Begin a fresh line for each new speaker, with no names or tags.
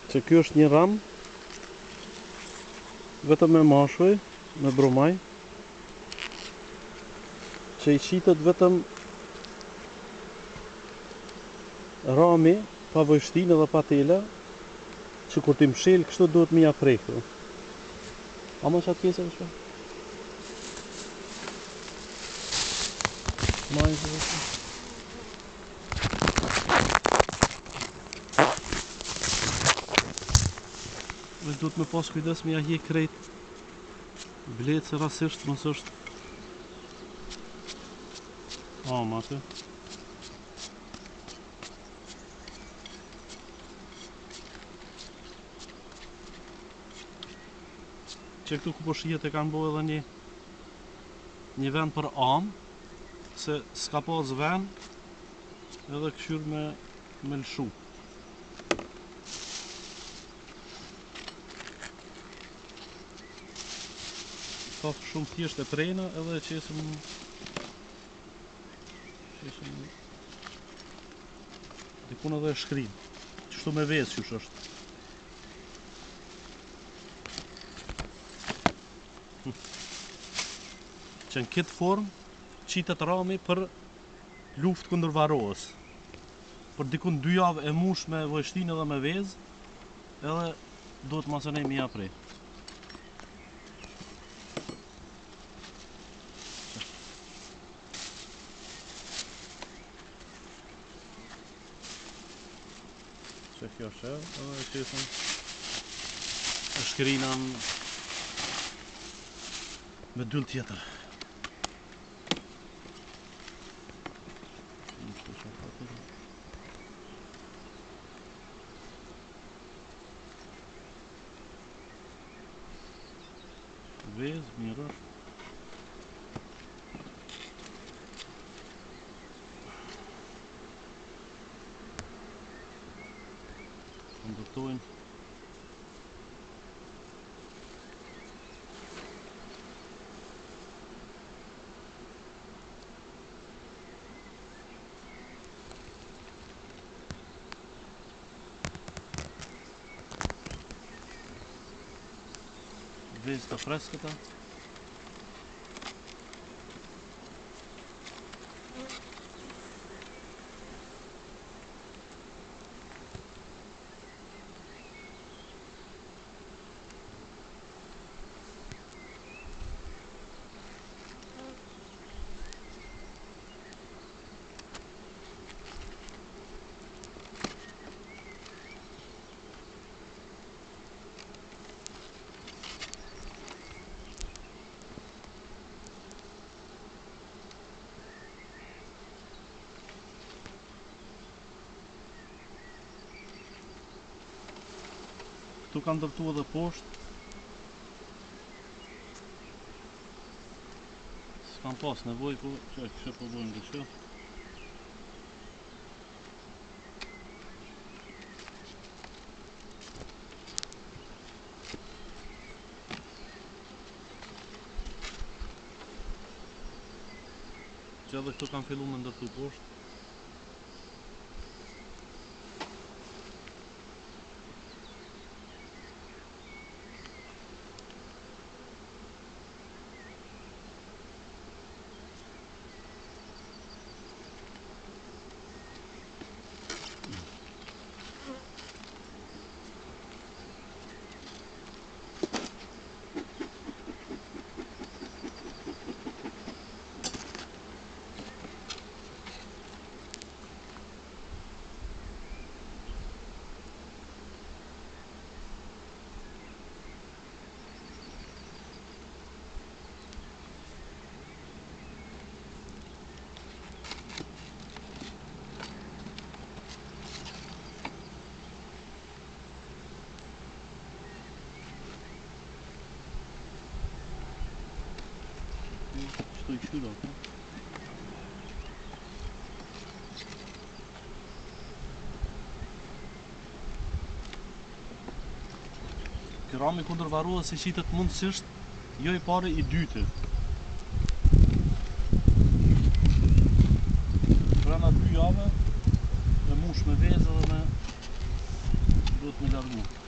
që ky është një ram vetëm me mashuj, me brumaj, që i qitet vetëm rami pa vështinë edhe pa tela, që kur ti mshel kështu duhet mi ja prekë. A më qatë pjesë e shpe? Majnë që vështinë. Duhet me pas kujdes me ja hje krejt bletë se rasisht mos është amate. Që këtu ku po shihet e kanë bo edhe një vend për amë, se s'ka pas vend edhe këshyr me lshu. Ka shumë thjesht e prejna edhe e qesim dikun edhe e shkrim. Qështu me vezë qysh është. Që në këtë formë qitet rami për luftë kundër varroës. Për dikun 2 javë e mush me vështinë edhe me vezë, edhe duhet masënej mi ja prej. Që kjo është edhe e qesëm e shkrinan me dyll tjetër. Vezë, mirë është. Ndërtojnë. Vezë të freskëta. Këtu kanë ndërtu edhe poshtë. S'kam pas nevoj, po që po bojnë dhe që. Që edhe këtu kanë fillu me ndërtu poshtë. Što i kështu do, Ky rami kundër varroës se qitet mundësisht jo i pari i dyti. Brenda 2 javë me mush me vezë edhe me duhet mi largu.